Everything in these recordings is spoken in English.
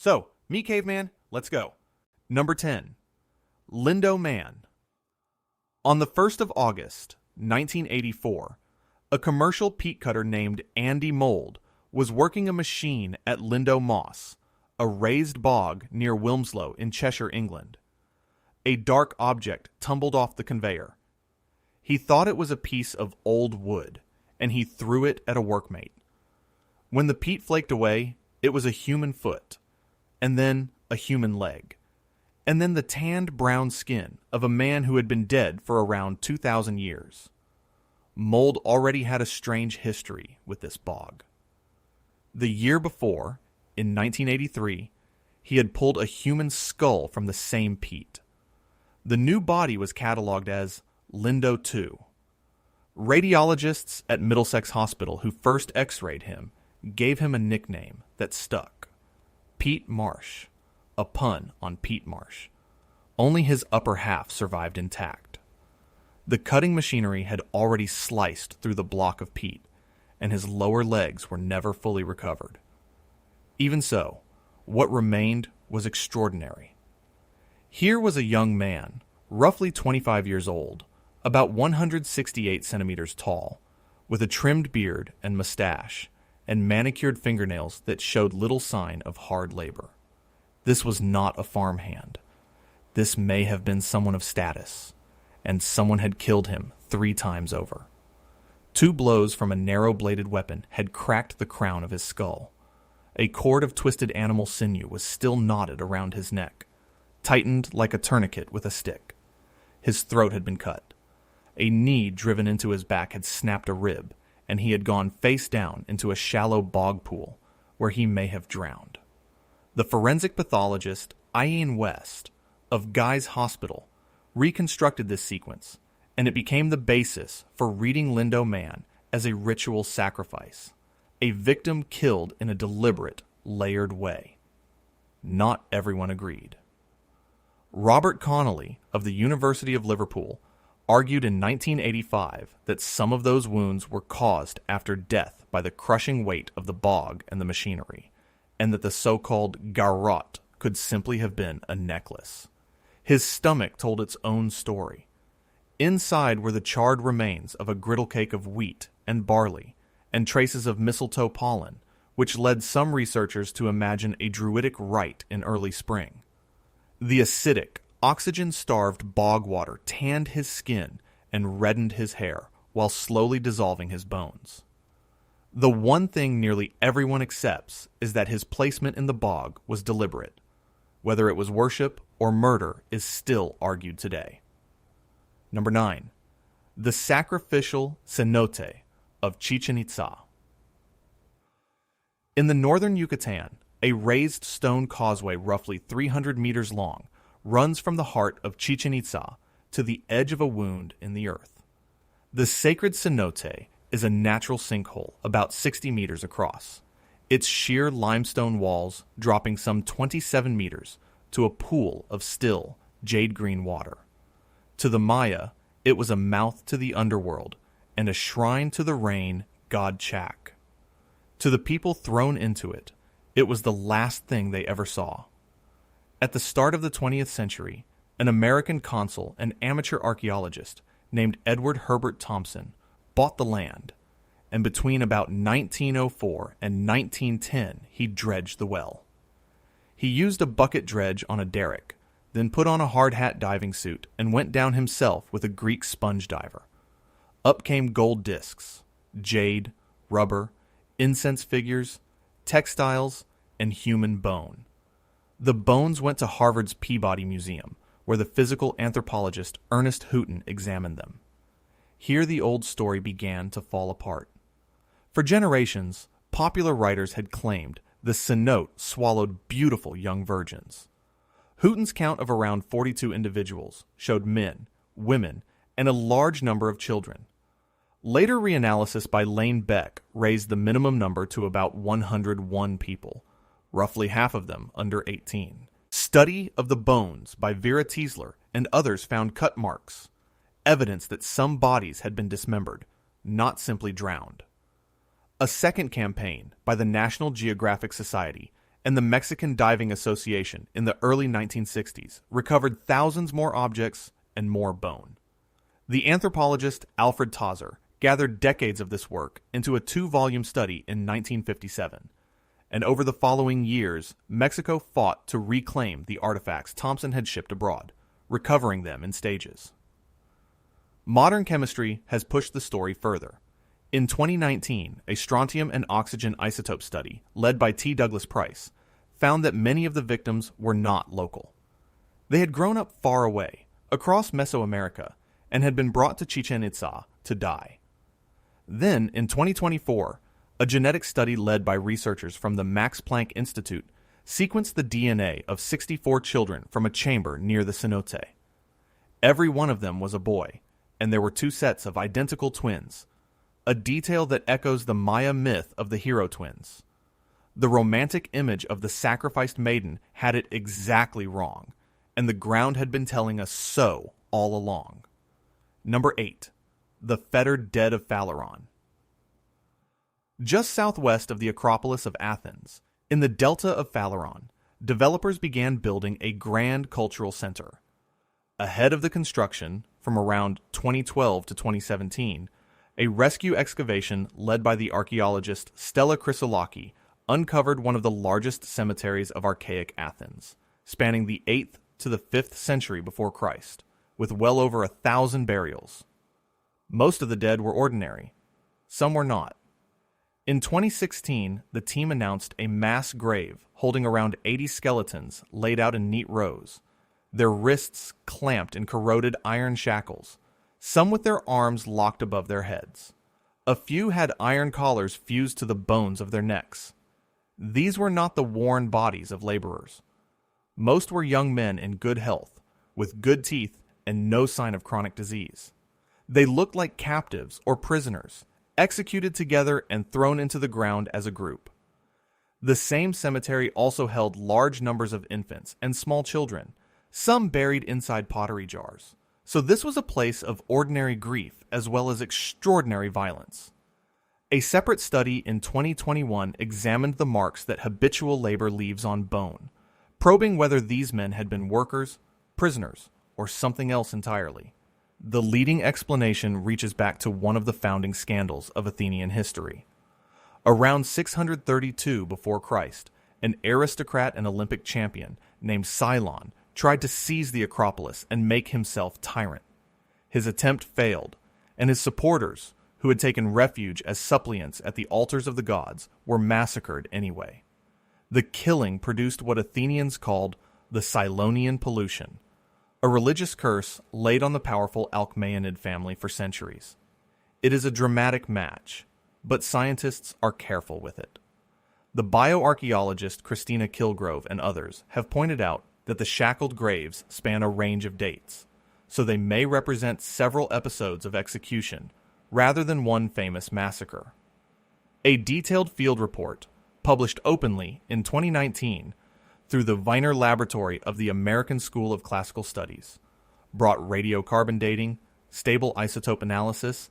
So, me caveman, let's go. Number 10. Lindow Man. On the 1st of August, 1984, a commercial peat cutter named Andy Mould was working a machine at Lindow Moss, a raised bog near Wilmslow in Cheshire, England. A dark object tumbled off the conveyor. He thought it was a piece of old wood, and he threw it at a workmate. When the peat flaked away, it was a human foot, and then a human leg, and then the tanned brown skin of a man who had been dead for around 2,000 years. Mould already had a strange history with this bog. The year before, in 1983, he had pulled a human skull from the same peat. The new body was catalogued as Lindow 2. Radiologists at Middlesex Hospital who first x-rayed him gave him a nickname that stuck: Pete Marsh, a pun on Pete Marsh. Only his upper half survived intact. The cutting machinery had already sliced through the block of peat, and his lower legs were never fully recovered. Even so, what remained was extraordinary. Here was a young man, roughly 25 years old, about 168 centimeters tall, with a trimmed beard and mustache, and manicured fingernails that showed little sign of hard labor. This was not a farmhand. This may have been someone of status, and someone had killed him 3 times over. 2 blows from a narrow-bladed weapon had cracked the crown of his skull. A cord of twisted animal sinew was still knotted around his neck, tightened like a tourniquet with a stick. His throat had been cut. A knee driven into his back had snapped a rib, and he had gone face down into a shallow bog pool where he may have drowned. The forensic pathologist Ian West of Guy's Hospital reconstructed this sequence, and it became the basis for reading Lindow Man as a ritual sacrifice, a victim killed in a deliberate, layered way. Not everyone agreed. Robert Connolly of the University of Liverpool argued in 1985 that some of those wounds were caused after death by the crushing weight of the bog and the machinery, and that the so-called garrotted could simply have been a necklace. His stomach told its own story. Inside were the charred remains of a griddle cake of wheat and barley, and traces of mistletoe pollen, which led some researchers to imagine a druidic rite in early spring. The acidic, oxygen-starved bog water tanned his skin and reddened his hair while slowly dissolving his bones. The one thing nearly everyone accepts is that his placement in the bog was deliberate. Whether it was worship or murder is still argued today. Number 9. The Sacrificial Cenote of Chichén Itzá. In the northern Yucatan, a raised stone causeway roughly 300 meters long runs from the heart of Chichén Itzá to the edge of a wound in the earth. The sacred cenote is a natural sinkhole about 60 meters across, its sheer limestone walls dropping some 27 meters to a pool of still, jade-green water. To the Maya, it was a mouth to the underworld and a shrine to the rain god Chak. To the people thrown into it, it was the last thing they ever saw. At the start of the 20th century, an American consul and amateur archaeologist named Edward Herbert Thompson bought the land, and between about 1904 and 1910 he dredged the well. He used a bucket dredge on a derrick, then put on a hard hat diving suit and went down himself with a Greek sponge diver. Up came gold discs, jade, rubber, incense figures, textiles, and human bone. The bones went to Harvard's Peabody Museum, where the physical anthropologist Ernest Houghton examined them. Here the old story began to fall apart. For generations, popular writers had claimed the cenote swallowed beautiful young virgins. Houghton's count of around 42 individuals showed men, women, and a large number of children. Later reanalysis by Lane Beck raised the minimum number to about 101 people, roughly half of them under 18. Study of the bones by Vera Tiesler and others found cut marks, evidence that some bodies had been dismembered, not simply drowned. A second campaign by the National Geographic Society and the Mexican Diving Association in the early 1960s recovered thousands more objects and more bone. The anthropologist Alfred Tauser gathered decades of this work into a 2-volume study in 1957, and over the following years, Mexico fought to reclaim the artifacts Thompson had shipped abroad, recovering them in stages. Modern chemistry has pushed the story further. In 2019, a strontium and oxygen isotope study, led by T. Douglas Price, found that many of the victims were not local. They had grown up far away, across Mesoamerica, and had been brought to Chichén Itzá to die. Then, in 2024, a genetic study led by researchers from the Max Planck Institute sequenced the DNA of 64 children from a chamber near the Cenote. Every one of them was a boy, and there were 2 sets of identical twins, a detail that echoes the Maya myth of the hero twins. The romantic image of the sacrificed maiden had it exactly wrong, and the ground had been telling us so all along. Number 8. The Fettered Dead of Phaleron. Just southwest of the Acropolis of Athens, in the delta of Phaleron, developers began building a grand cultural center. Ahead of the construction, from around 2012 to 2017, a rescue excavation led by the archaeologist Stella Chrysolaki uncovered one of the largest cemeteries of archaic Athens, spanning the 8th to the 5th century before Christ, with well over 1,000 burials. Most of the dead were ordinary. Some were not. In 2016, the team announced a mass grave holding around 80 skeletons laid out in neat rows, their wrists clamped in corroded iron shackles, some with their arms locked above their heads. A few had iron collars fused to the bones of their necks. These were not the worn bodies of laborers. Most were young men in good health, with good teeth and no sign of chronic disease. They looked like captives or prisoners, executed together and thrown into the ground as a group. The same cemetery also held large numbers of infants and small children, some buried inside pottery jars. So this was a place of ordinary grief as well as extraordinary violence. A separate study in 2021 examined the marks that habitual labor leaves on bone, probing whether these men had been workers, prisoners, or something else entirely. The leading explanation reaches back to one of the founding scandals of Athenian history. Around 632 before Christ, an aristocrat and Olympic champion named Cylon tried to seize the Acropolis and make himself tyrant. His attempt failed, and his supporters, who had taken refuge as suppliants at the altars of the gods, were massacred anyway. The killing produced what Athenians called the Cylonian pollution, a religious curse laid on the powerful Alcmaeonid family for centuries. It is a dramatic match, but scientists are careful with it. The bioarchaeologist Christina Kilgrove and others have pointed out that the shackled graves span a range of dates, so they may represent several episodes of execution rather than one famous massacre. A detailed field report, published openly in 2019 through the Viner Laboratory of the American School of Classical Studies, brought radiocarbon dating, stable isotope analysis,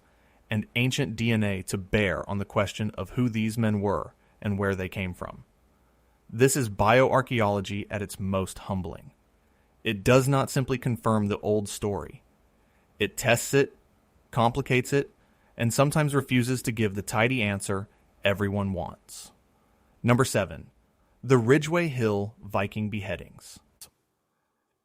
and ancient DNA to bear on the question of who these men were and where they came from. This is bioarchaeology at its most humbling. It does not simply confirm the old story. It tests it, complicates it, and sometimes refuses to give the tidy answer everyone wants. Number 7. The Ridgeway Hill Viking Beheadings.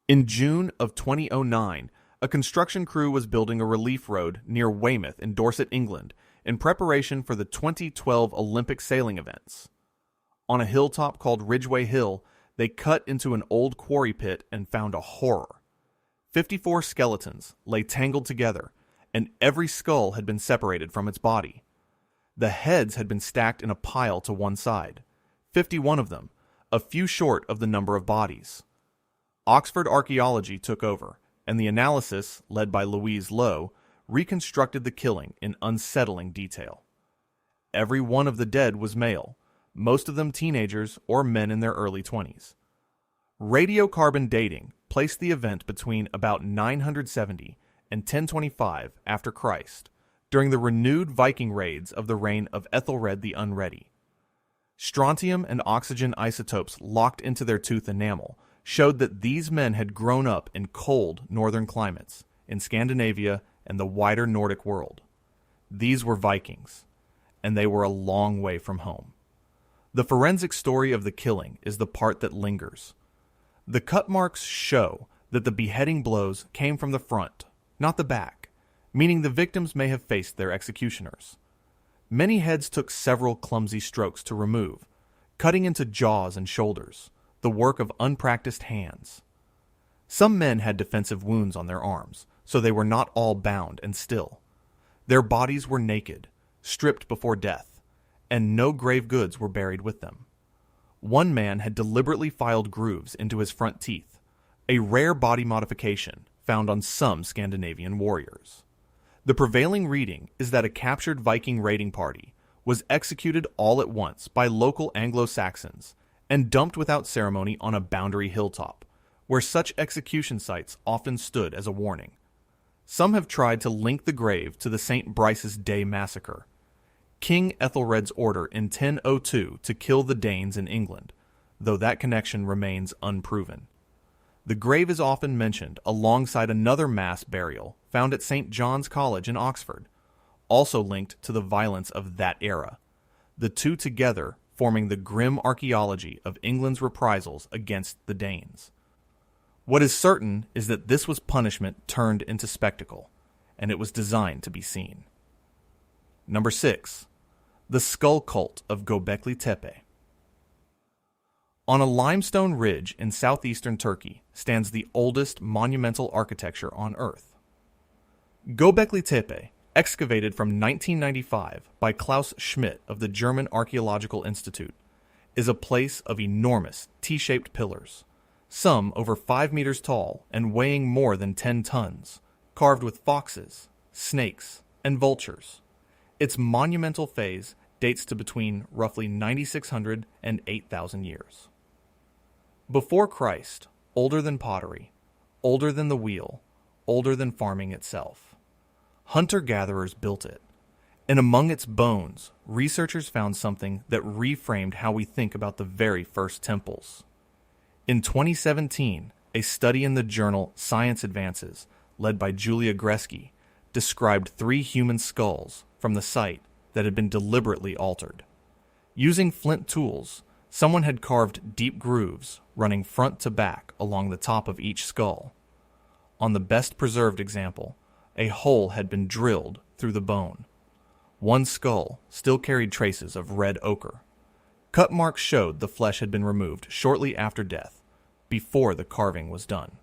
In June of 2009, a construction crew was building a relief road near Weymouth in Dorset, England, in preparation for the 2012 Olympic sailing events. On a hilltop called Ridgeway Hill, they cut into an old quarry pit and found a horror. 54 skeletons lay tangled together, and every skull had been separated from its body. The heads had been stacked in a pile to one side, 51 of them, a few short of the number of bodies. Oxford Archaeology took over, and the analysis, led by Louise Lowe, reconstructed the killing in unsettling detail. Every one of the dead was male, most of them teenagers or men in their early 20s. Radiocarbon dating placed the event between about 970 and 1025 after Christ, during the renewed Viking raids of the reign of Ethelred the Unready. Strontium and oxygen isotopes locked into their tooth enamel showed that these men had grown up in cold northern climates, in Scandinavia and the wider Nordic world. These were Vikings, and they were a long way from home. The forensic story of the killing is the part that lingers. The cut marks show that the beheading blows came from the front, not the back, meaning the victims may have faced their executioners. Many heads took several clumsy strokes to remove, cutting into jaws and shoulders, the work of unpracticed hands. Some men had defensive wounds on their arms, so they were not all bound and still. Their bodies were naked, stripped before death, and no grave goods were buried with them. One man had deliberately filed grooves into his front teeth, a rare body modification found on some Scandinavian warriors. The prevailing reading is that a captured Viking raiding party was executed all at once by local Anglo-Saxons and dumped without ceremony on a boundary hilltop, where such execution sites often stood as a warning. Some have tried to link the grave to the St. Brice's Day massacre, King Ethelred's order in 1002 to kill the Danes in England, though that connection remains unproven. The grave is often mentioned alongside another mass burial found at St. John's College in Oxford, also linked to the violence of that era, the two together forming the grim archaeology of England's reprisals against the Danes. What is certain is that this was punishment turned into spectacle, and it was designed to be seen. Number 6. The Skull Cult of Göbekli Tepe. On a limestone ridge in southeastern Turkey stands the oldest monumental architecture on Earth. Göbekli Tepe, excavated from 1995 by Klaus Schmidt of the German Archaeological Institute, is a place of enormous T-shaped pillars, some over 5 meters tall and weighing more than 10 tons, carved with foxes, snakes, and vultures. Its monumental phase dates to between roughly 9,600 and 8,000 years. Before Christ, older than pottery, older than the wheel, older than farming itself. Hunter-gatherers built it, and among its bones, researchers found something that reframed how we think about the very first temples. In 2017, a study in the journal Science Advances, led by Julia Gresky, described 3 human skulls from the site that had been deliberately altered. Using flint tools, someone had carved deep grooves running front to back along the top of each skull. On the best preserved example, a hole had been drilled through the bone. One skull still carried traces of red ochre. Cut marks showed the flesh had been removed shortly after death, before the carving was done.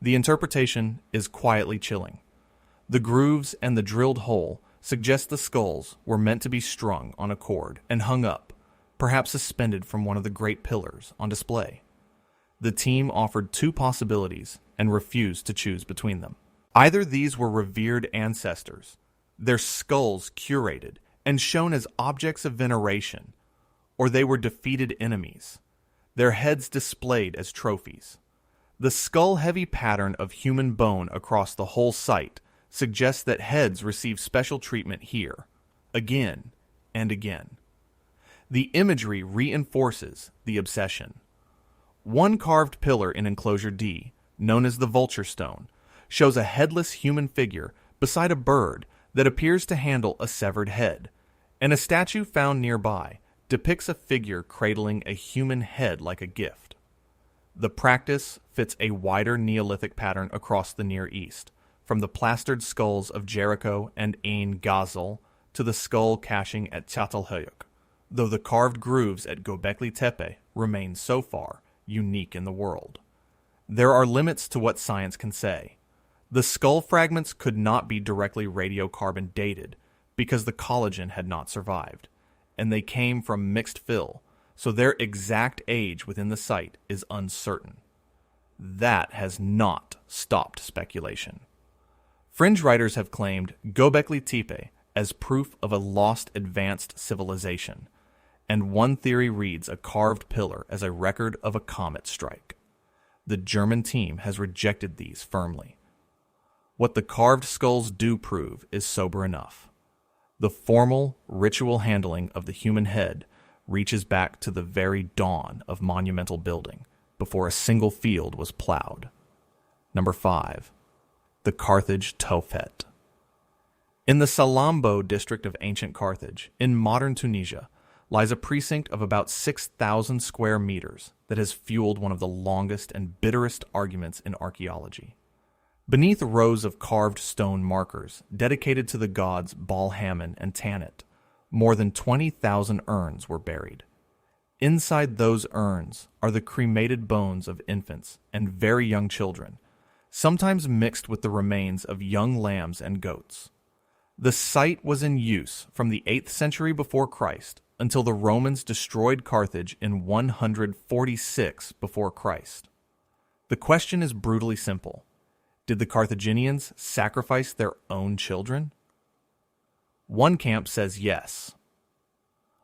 The interpretation is quietly chilling. The grooves and the drilled hole suggest the skulls were meant to be strung on a cord and hung up, perhaps suspended from one of the great pillars on display. The team offered 2 possibilities and refused to choose between them. Either these were revered ancestors, their skulls curated and shown as objects of veneration, or they were defeated enemies, their heads displayed as trophies. The skull-heavy pattern of human bone across the whole site suggests that heads receive special treatment here, again and again. The imagery reinforces the obsession. One carved pillar in Enclosure D, known as the Vulture Stone, shows a headless human figure beside a bird that appears to handle a severed head, and a statue found nearby depicts a figure cradling a human head like a gift. The practice fits a wider Neolithic pattern across the Near East, from the plastered skulls of Jericho and Ain Ghazal to the skull caching at Çatalhöyük, though the carved grooves at Göbekli Tepe remain so far unique in the world. There are limits to what science can say. The skull fragments could not be directly radiocarbon dated because the collagen had not survived, and they came from mixed fill, so their exact age within the site is uncertain. That has not stopped speculation. Fringe writers have claimed Göbekli Tepe as proof of a lost advanced civilization, and one theory reads a carved pillar as a record of a comet strike. The German team has rejected these firmly. What the carved skulls do prove is sober enough. The formal, ritual handling of the human head reaches back to the very dawn of monumental building, before a single field was plowed. Number 5. The Carthage Tophet. In the Salambo district of ancient Carthage, in modern Tunisia, lies a precinct of about 6,000 square meters that has fueled one of the longest and bitterest arguments in archaeology. Beneath rows of carved stone markers dedicated to the gods Baal-Hamon and Tanit, more than 20,000 urns were buried. Inside those urns are the cremated bones of infants and very young children, sometimes mixed with the remains of young lambs and goats. The site was in use from the 8th century before Christ until the Romans destroyed Carthage in 146 before Christ. The question is brutally simple. Did the Carthaginians sacrifice their own children? One camp says yes.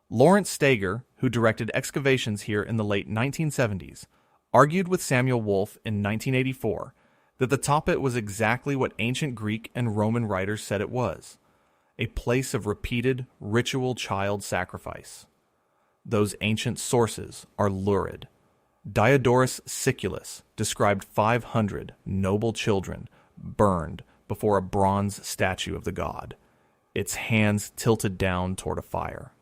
Lawrence Steger, who directed excavations here in the late 1970s, argued with Samuel Wolfe in 1984 that the Tophet was exactly what ancient Greek and Roman writers said it was, a place of repeated ritual child sacrifice. Those ancient sources are lurid. Diodorus Siculus described 500 noble children burned before a bronze statue of the god, its hands tilted down toward a fire.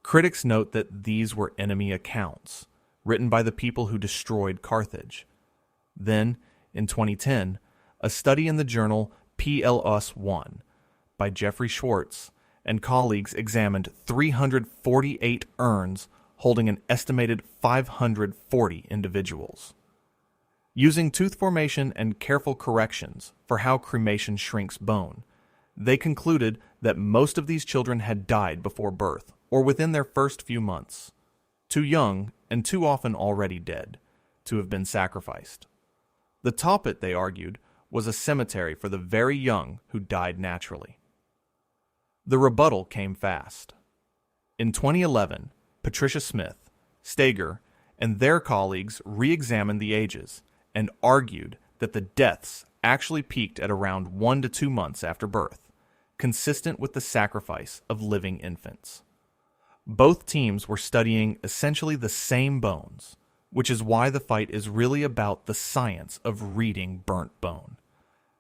Critics note that these were enemy accounts, written by the people who destroyed Carthage. Then, in 2010, a study in the journal PLOS 1 by Jeffrey Schwartz and colleagues examined 348 urns holding an estimated 540 individuals. Using tooth formation and careful corrections for how cremation shrinks bone, they concluded that most of these children had died before birth or within their first few months, too young and too often already dead, to have been sacrificed. The Tophet, they argued, was a cemetery for the very young who died naturally. The rebuttal came fast. In 2011, Patricia Smith, Steger, and their colleagues re-examined the ages and argued that the deaths actually peaked at around 1 to 2 months after birth, consistent with the sacrifice of living infants. Both teams were studying essentially the same bones, which is why the fight is really about the science of reading burnt bone.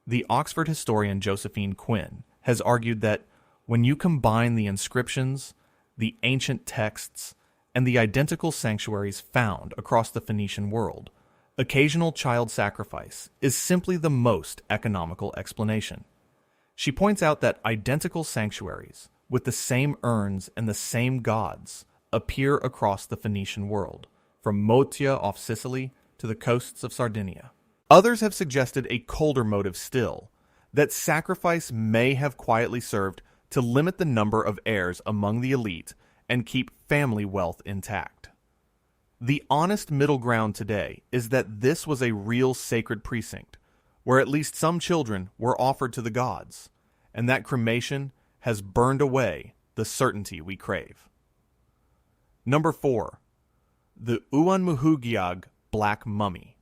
The Oxford historian Josephine Quinn has argued that when you combine the inscriptions, the ancient texts, and the identical sanctuaries found across the Phoenician world, occasional child sacrifice is simply the most economical explanation. She points out that identical sanctuaries, with the same urns and the same gods, appear across the Phoenician world, from Motia off Sicily to the coasts of Sardinia. Others have suggested a colder motive still, that sacrifice may have quietly served to limit the number of heirs among the elite and keep family wealth intact. The honest middle ground today is that this was a real sacred precinct, where at least some children were offered to the gods, and that cremation has burned away the certainty we crave. Number 4. The Muhuggiag Black Mummy.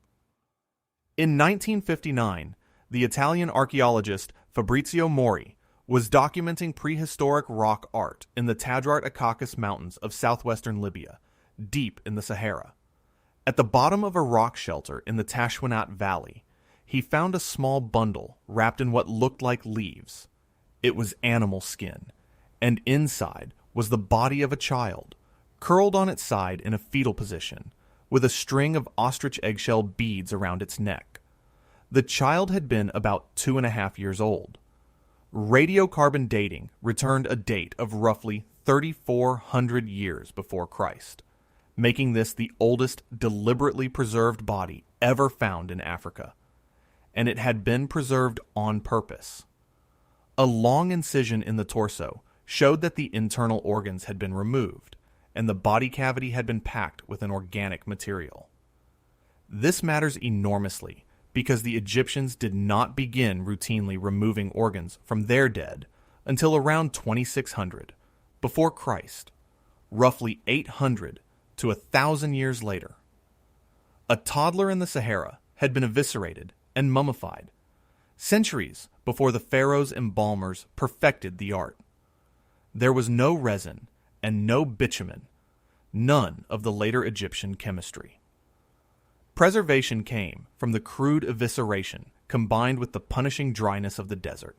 In 1959, the Italian archaeologist Fabrizio Mori was documenting prehistoric rock art in the Tadrat-Akakis Mountains of southwestern Libya, deep in the Sahara. At the bottom of a rock shelter in the Tashwinat Valley, he found a small bundle wrapped in what looked like leaves. It was animal skin, and inside was the body of a child, curled on its side in a fetal position, with a string of ostrich eggshell beads around its neck. The child had been about 2.5 years old. Radiocarbon dating returned a date of roughly 3,400 years before Christ, making this the oldest deliberately preserved body ever found in Africa. And it had been preserved on purpose. A long incision in the torso showed that the internal organs had been removed, and the body cavity had been packed with an organic material. This matters enormously because the Egyptians did not begin routinely removing organs from their dead until around 2600, before Christ, roughly 800 to 1,000 years later. A toddler in the Sahara had been eviscerated and mummified, centuries before the pharaoh's embalmers perfected the art. There was no resin and no bitumen, none of the later Egyptian chemistry. Preservation came from the crude evisceration combined with the punishing dryness of the desert.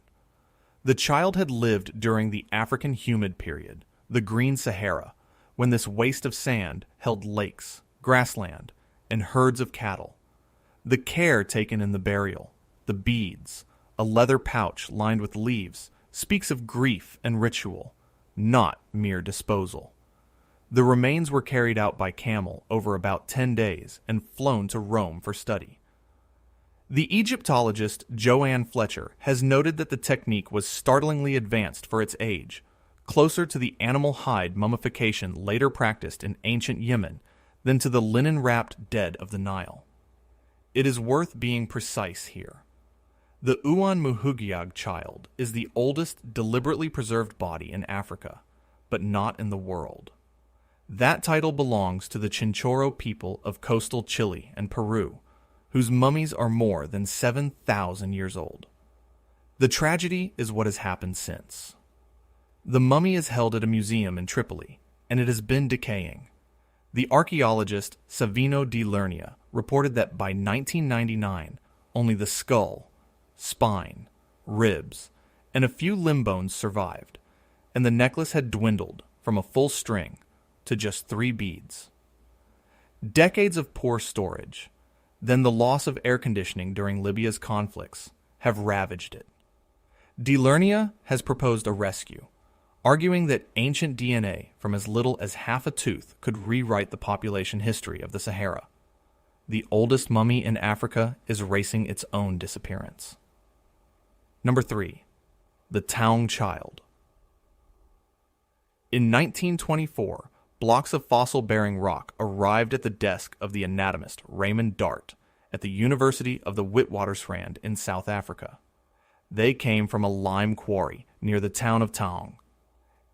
The child had lived during the African humid period, the Green Sahara, when this waste of sand held lakes, grassland, and herds of cattle. The care taken in the burial, the beads, a leather pouch lined with leaves, speaks of grief and ritual, not mere disposal. The remains were carried out by camel over about 10 days and flown to Rome for study. The Egyptologist Joanne Fletcher has noted that the technique was startlingly advanced for its age, closer to the animal hide mummification later practiced in ancient Yemen than to the linen-wrapped dead of the Nile. It is worth being precise here. The Muhuggiag child is the oldest deliberately preserved body in Africa, but not in the world. That title belongs to the Chinchorro people of coastal Chile and Peru, whose mummies are more than 7,000 years old. The tragedy is what has happened since. The mummy is held at a museum in Tripoli, and it has been decaying. The archaeologist Savino di Lernia reported that by 1999, only the skull, spine, ribs, and a few limb bones survived, and the necklace had dwindled from a full string to just 3 beads. Decades of poor storage, then the loss of air conditioning during Libya's conflicts, have ravaged it. Di Lernia has proposed a rescue, arguing that ancient DNA from as little as half a tooth could rewrite the population history of the Sahara. The oldest mummy in Africa is racing its own disappearance. Number 3. The Taung Child. In 1924, blocks of fossil-bearing rock arrived at the desk of the anatomist Raymond Dart at the University of the Witwatersrand in South Africa. They came from a lime quarry near the town of Taung.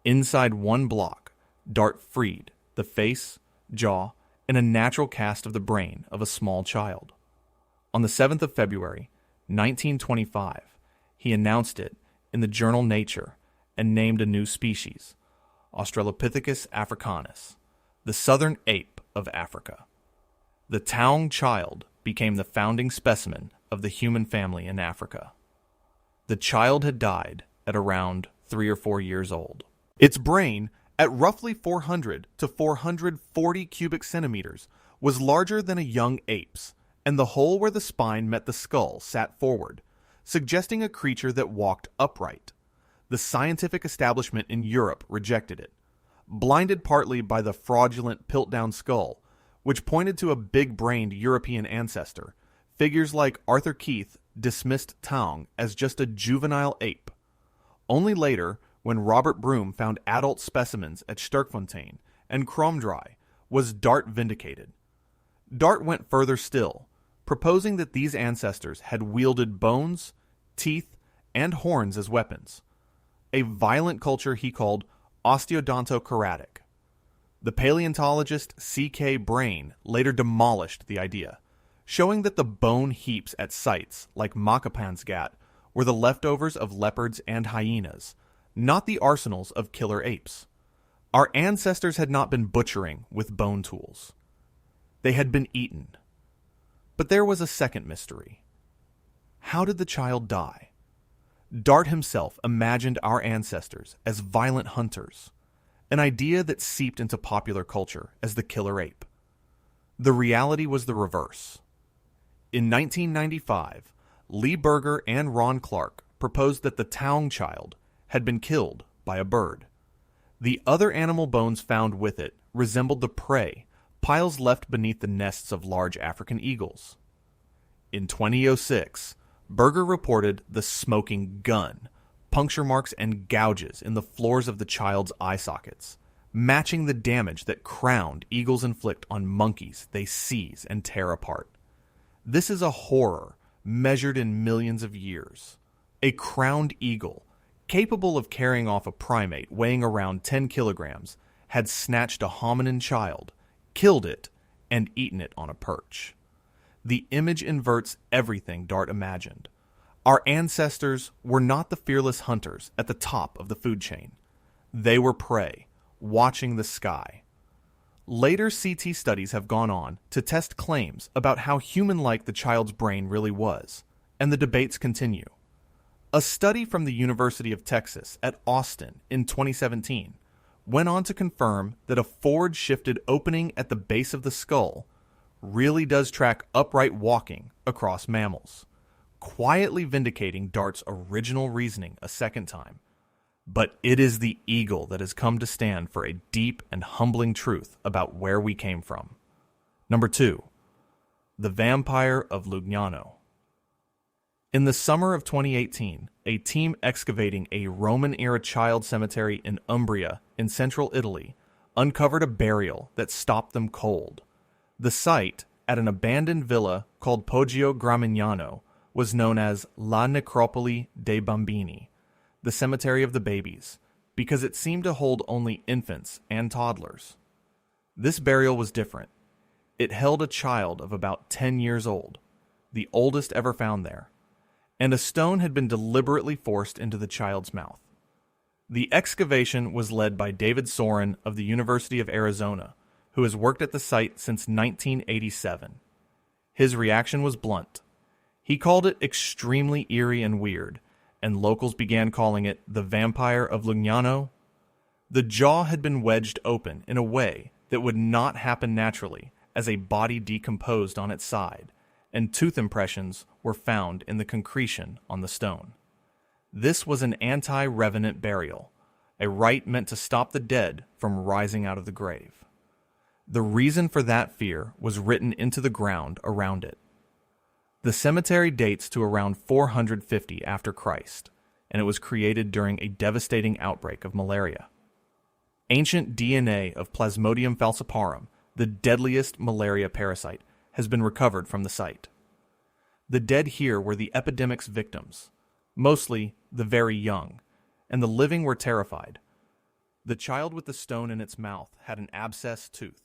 Inside one block, Dart freed the face, jaw, and a natural cast of the brain of a small child. On the 7th of February, 1925, he announced it in the journal Nature and named a new species, Australopithecus africanus, the southern ape of Africa. The Taung Child became the founding specimen of the human family in Africa. The child had died at around 3 or 4 years old. Its brain, at roughly 400 to 440 cubic centimeters, was larger than a young ape's, and the hole where the spine met the skull sat forward, suggesting a creature that walked upright. The scientific establishment in Europe rejected it, blinded partly by the fraudulent Piltdown skull, which pointed to a big-brained European ancestor. Figures like Arthur Keith dismissed Taung as just a juvenile ape. Only later, when Robert Broom found adult specimens at Sterkfontein and Kromdraai, was Dart vindicated. Dart went further still, proposing that these ancestors had wielded bones, teeth, and horns as weapons, a violent culture he called osteodonto-keratic. The paleontologist C.K. Brain later demolished the idea, showing that the bone heaps at sites like Makapansgat were the leftovers of leopards and hyenas, not the arsenals of killer apes. Our ancestors had not been butchering with bone tools. They had been eaten. But there was a second mystery. How did the child die? Dart himself imagined our ancestors as violent hunters, an idea that seeped into popular culture as the killer ape. The reality was the reverse. In 1995, Lee Berger and Ron Clark proposed that the Taung Child had been killed by a bird. The other animal bones found with it resembled the prey, piles left beneath the nests of large African eagles. In 2006, Berger reported the smoking gun, puncture marks and gouges in the floors of the child's eye sockets, matching the damage that crowned eagles inflict on monkeys they seize and tear apart. This is a horror measured in millions of years. A crowned eagle, capable of carrying off a primate weighing around 10 kilograms, had snatched a hominin child, killed it, and eaten it on a perch. The image inverts everything Dart imagined. Our ancestors were not the fearless hunters at the top of the food chain. They were prey, watching the sky. Later CT studies have gone on to test claims about how human-like the child's brain really was, and the debates continue. A study from the University of Texas at Austin in 2017 went on to confirm that a forward-shifted opening at the base of the skull really does track upright walking across mammals, quietly vindicating Dart's original reasoning a second time. But it is the eagle that has come to stand for a deep and humbling truth about where we came from. Number 2. The Vampire of Lugnano. In the summer of 2018, a team excavating a Roman-era child cemetery in Umbria in central Italy uncovered a burial that stopped them cold. The site, at an abandoned villa called Poggio Gramignano, was known as La Necropoli dei Bambini, the cemetery of the babies, because it seemed to hold only infants and toddlers. This burial was different. It held a child of about 10 years old, the oldest ever found there, and a stone had been deliberately forced into the child's mouth. The excavation was led by David Soren of the University of Arizona, who has worked at the site since 1987. His reaction was blunt. He called it extremely eerie and weird, and locals began calling it the Vampire of Lugnano. The jaw had been wedged open in a way that would not happen naturally as a body decomposed on its side, and tooth impressions were found in the concretion on the stone. This was an anti-revenant burial, a rite meant to stop the dead from rising out of the grave. The reason for that fear was written into the ground around it. The cemetery dates to around 450 after Christ, and it was created during a devastating outbreak of malaria. Ancient DNA of Plasmodium falciparum, the deadliest malaria parasite, has been recovered from the site. The dead here were the epidemic's victims, mostly the very young, and the living were terrified. The child with the stone in its mouth had an abscessed tooth,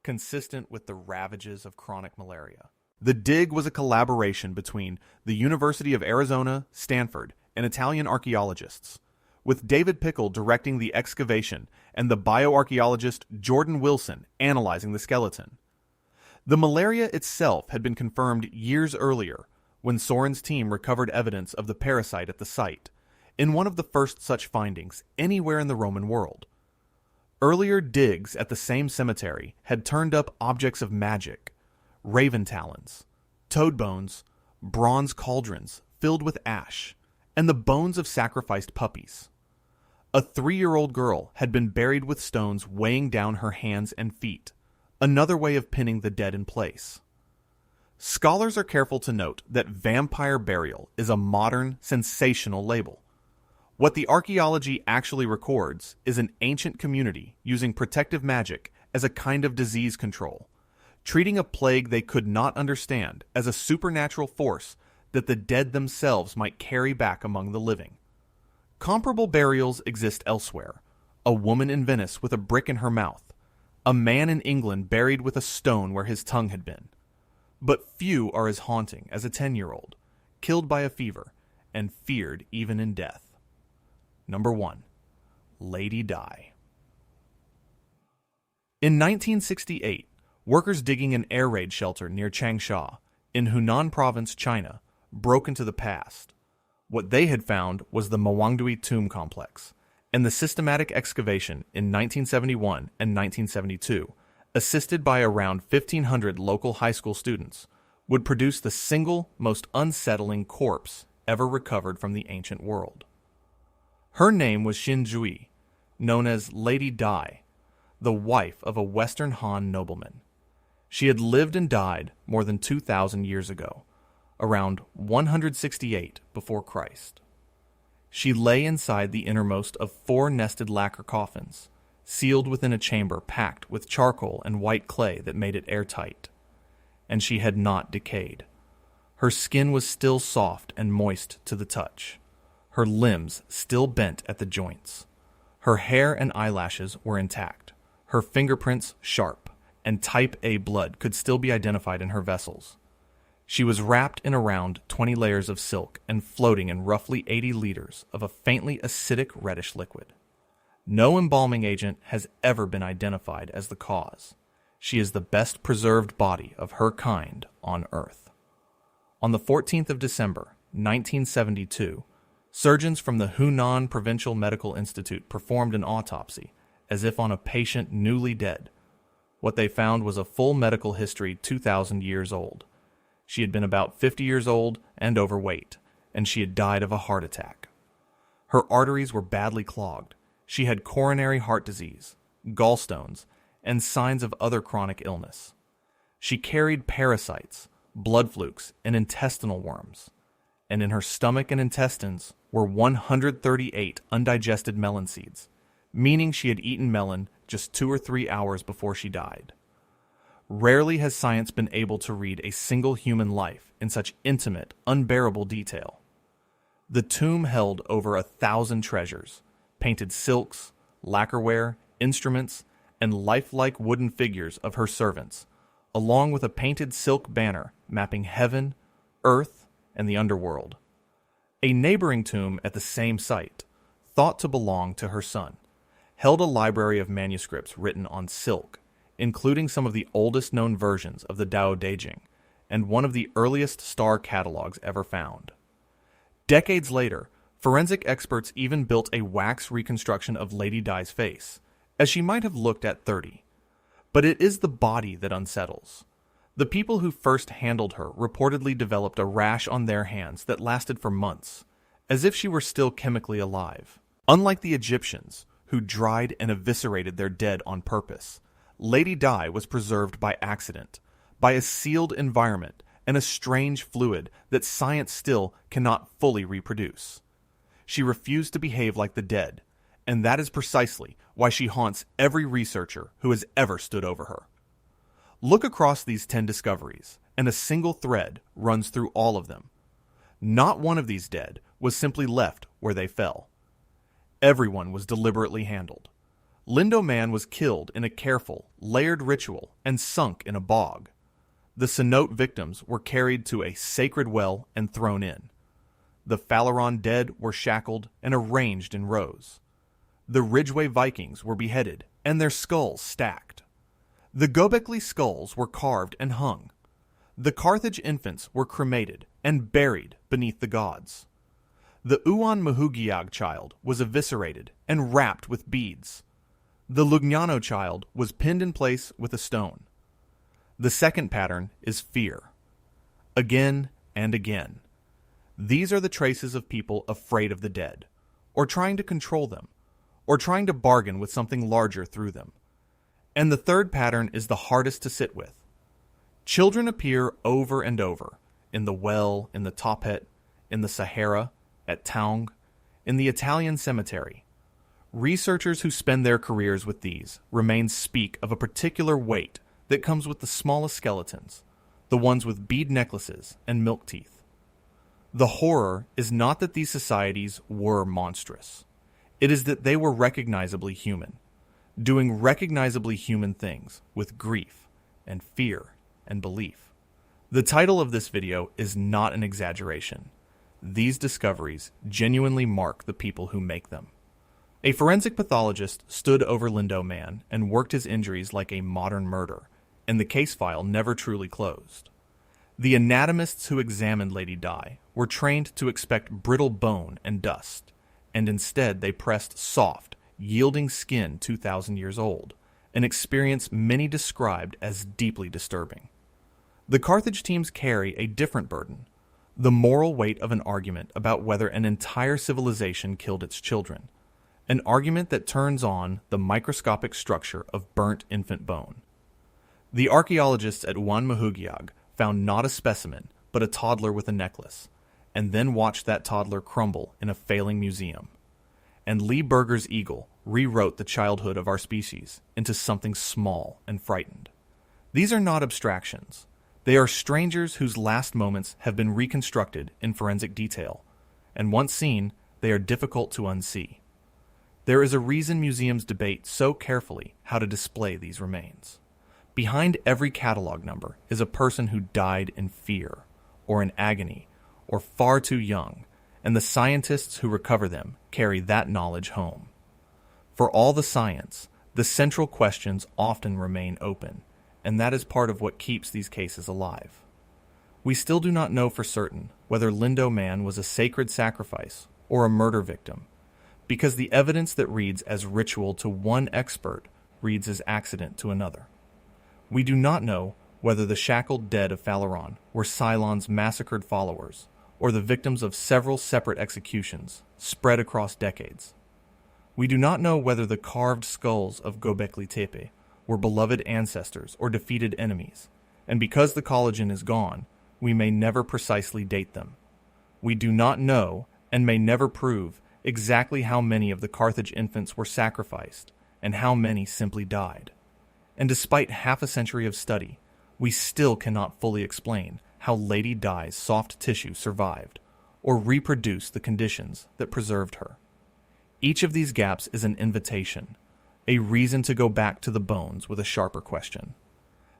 consistent with the ravages of chronic malaria. The dig was a collaboration between the University of Arizona, Stanford, and Italian archaeologists, with David Pickle directing the excavation and the bioarchaeologist Jordan Wilson analyzing the skeleton. The malaria itself had been confirmed years earlier when Soren's team recovered evidence of the parasite at the site, in one of the first such findings anywhere in the Roman world. Earlier digs at the same cemetery had turned up objects of magic, raven talons, toad bones, bronze cauldrons filled with ash, and the bones of sacrificed puppies. A 3-year-old girl had been buried with stones weighing down her hands and feet, another way of pinning the dead in place. Scholars are careful to note that vampire burial is a modern, sensational label. What the archaeology actually records is an ancient community using protective magic as a kind of disease control, treating a plague they could not understand as a supernatural force that the dead themselves might carry back among the living. Comparable burials exist elsewhere. A woman in Venice with a brick in her mouth, a man in England buried with a stone where his tongue had been. But few are as haunting as a 10-year-old, killed by a fever, and feared even in death. Number 1. Lady Di. In 1968, workers digging an air raid shelter near Changsha, in Hunan Province, China, broke into the past. What they had found was the Muhuggiag tomb complex, and the systematic excavation in 1971 and 1972, assisted by around 1,500 local high school students, would produce the single most unsettling corpse ever recovered from the ancient world. Her name was Xin Zhui, known as Lady Di, the wife of a Western Han nobleman. She had lived and died more than 2,000 years ago, around 168 before Christ. She lay inside the innermost of 4 nested lacquer coffins, sealed within a chamber packed with charcoal and white clay that made it airtight. And she had not decayed. Her skin was still soft and moist to the touch, her limbs still bent at the joints. Her hair and eyelashes were intact, her fingerprints sharp, and type A blood could still be identified in her vessels. She was wrapped in around 20 layers of silk and floating in roughly 80 liters of a faintly acidic reddish liquid. No embalming agent has ever been identified as the cause, She is the best preserved body of her kind on Earth. On the 14th of December, 1972, surgeons from the Hunan Provincial Medical Institute performed an autopsy, as if on a patient newly dead. What they found was a full medical history 2,000 years old. She had been about 50 years old and overweight, and she had died of a heart attack. Her arteries were badly clogged. She had coronary heart disease, gallstones, and signs of other chronic illness. She carried parasites, blood flukes, and intestinal worms, and in her stomach and intestines were 138 undigested melon seeds, meaning she had eaten melon just 2 or 3 hours before she died. Rarely has science been able to read a single human life in such intimate, unbearable detail. The tomb held over 1,000 treasures, painted silks, lacquerware, instruments, and lifelike wooden figures of her servants, along with a painted silk banner mapping heaven, earth, and the underworld. A neighboring tomb at the same site, thought to belong to her son, held a library of manuscripts written on silk, including some of the oldest known versions of the Dao De Jing and one of the earliest star catalogs ever found. Decades later, forensic experts even built a wax reconstruction of Lady Di's face, as she might have looked at 30. But it is the body that unsettles. The people who first handled her reportedly developed a rash on their hands that lasted for months, as if she were still chemically alive. Unlike the Egyptians, who dried and eviscerated their dead on purpose, Lady Di was preserved by accident, by a sealed environment and a strange fluid that science still cannot fully reproduce. She refused to behave like the dead, and that is precisely why she haunts every researcher who has ever stood over her. Look across these 10 discoveries, and a single thread runs through all of them. Not one of these dead was simply left where they fell. Everyone was deliberately handled. Lindow Man was killed in a careful, layered ritual and sunk in a bog. The Cenote victims were carried to a sacred well and thrown in. The Phaleron dead were shackled and arranged in rows. The Ridgeway Vikings were beheaded and their skulls stacked. The Göbekli skulls were carved and hung. The Carthage infants were cremated and buried beneath the gods. The Muhuggiag child was eviscerated and wrapped with beads. The Lugnano child was pinned in place with a stone. The second pattern is fear. Again and again. These are the traces of people afraid of the dead, or trying to control them, or trying to bargain with something larger through them. And the third pattern is the hardest to sit with. Children appear over and over, in the well, in the Tophet, in the Sahara, at Taung, in the Italian cemetery. Researchers who spend their careers with these remains speak of a particular weight that comes with the smallest skeletons, the ones with bead necklaces and milk teeth. The horror is not that these societies were monstrous. It is that they were recognizably human, doing recognizably human things with grief and fear and belief. The title of this video is not an exaggeration. These discoveries genuinely mark the people who make them. A forensic pathologist stood over Lindow Man and worked his injuries like a modern murder, and the case file never truly closed. The anatomists who examined Lady Di were trained to expect brittle bone and dust, and instead they pressed soft, yielding skin 2,000 years old, an experience many described as deeply disturbing. The Carthage teams carry a different burden, the moral weight of an argument about whether an entire civilization killed its children, an argument that turns on the microscopic structure of burnt infant bone. The archaeologists at Muhuggiag found not a specimen, but a toddler with a necklace, and then watched that toddler crumble in a failing museum. And Lee Berger's eagle rewrote the childhood of our species into something small and frightened. These are not abstractions. They are strangers whose last moments have been reconstructed in forensic detail, and once seen, they are difficult to unsee. There is a reason museums debate so carefully how to display these remains. Behind every catalog number is a person who died in fear, or in agony, or far too young, and the scientists who recover them carry that knowledge home. For all the science, the central questions often remain open, and that is part of what keeps these cases alive. We still do not know for certain whether Lindow Man was a sacred sacrifice or a murder victim, because the evidence that reads as ritual to one expert reads as accident to another. We do not know whether the shackled dead of Phaleron were Cylon's massacred followers, or the victims of several separate executions spread across decades. We do not know whether the carved skulls of Göbekli Tepe were beloved ancestors or defeated enemies, and because the collagen is gone, we may never precisely date them. We do not know, and may never prove, exactly how many of the Carthage infants were sacrificed, and how many simply died. And despite half a century of study, we still cannot fully explain how Lady Di's soft tissue survived, or reproduced the conditions that preserved her. Each of these gaps is an invitation, a reason to go back to the bones with a sharper question.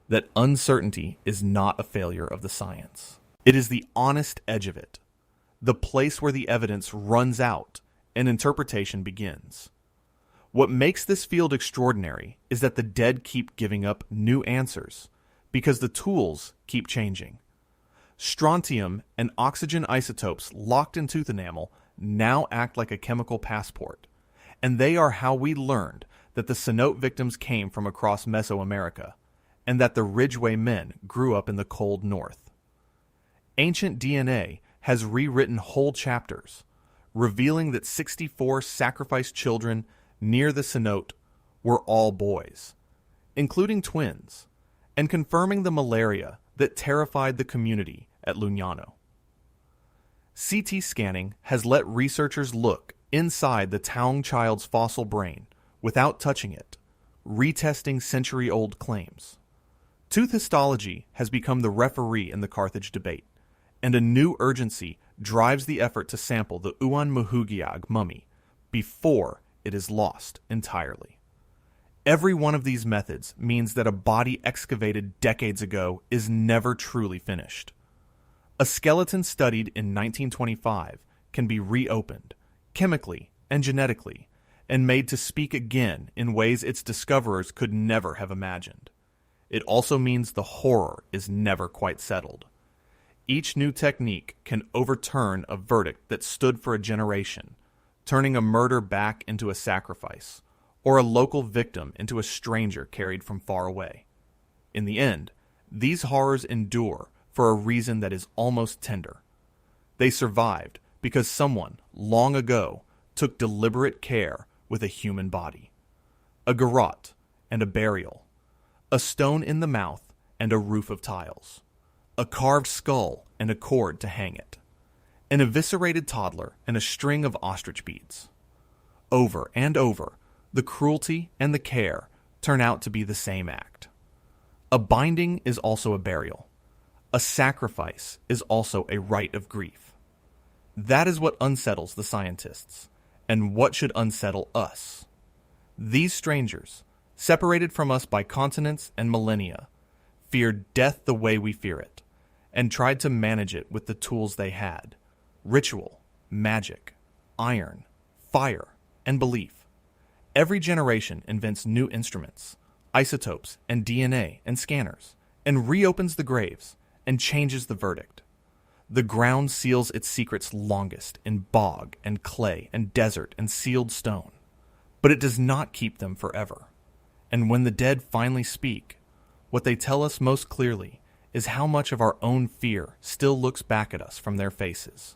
That uncertainty is not a failure of the science. It is the honest edge of it, the place where the evidence runs out and interpretation begins. What makes this field extraordinary is that the dead keep giving up new answers, because the tools keep changing. Strontium and oxygen isotopes locked in tooth enamel now act like a chemical passport, and they are how we learned that the Cenote victims came from across Mesoamerica, and that the Ridgeway men grew up in the cold north. Ancient DNA has rewritten whole chapters, revealing that 64 sacrificed children near the Cenote were all boys, including twins, and confirming the malaria that terrified the community at Lugnano. CT scanning has let researchers look inside the Taung Child's fossil brain without touching it, retesting century-old claims. Tooth histology has become the referee in the Carthage debate, and a new urgency drives the effort to sample the Muhuggiag mummy before it is lost entirely. Every one of these methods means that a body excavated decades ago is never truly finished. A skeleton studied in 1925 can be reopened, chemically and genetically, and made to speak again in ways its discoverers could never have imagined. It also means the horror is never quite settled. Each new technique can overturn a verdict that stood for a generation, turning a murder back into a sacrifice, or a local victim into a stranger carried from far away. In the end, these horrors endure for a reason that is almost tender. They survived because someone, long ago, took deliberate care with a human body. A garrote and a burial. A stone in the mouth and a roof of tiles. A carved skull and a cord to hang it. An eviscerated toddler and a string of ostrich beads. Over and over, the cruelty and the care turn out to be the same act. A binding is also a burial. A sacrifice is also a rite of grief. That is what unsettles the scientists, and what should unsettle us. These strangers, separated from us by continents and millennia, feared death the way we fear it, and tried to manage it with the tools they had: ritual, magic, iron, fire, and belief. Every generation invents new instruments, isotopes, and DNA and scanners, and reopens the graves, and changes the verdict. The ground seals its secrets longest in bog and clay and desert and sealed stone, but it does not keep them forever. And when the dead finally speak, what they tell us most clearly is how much of our own fear still looks back at us from their faces.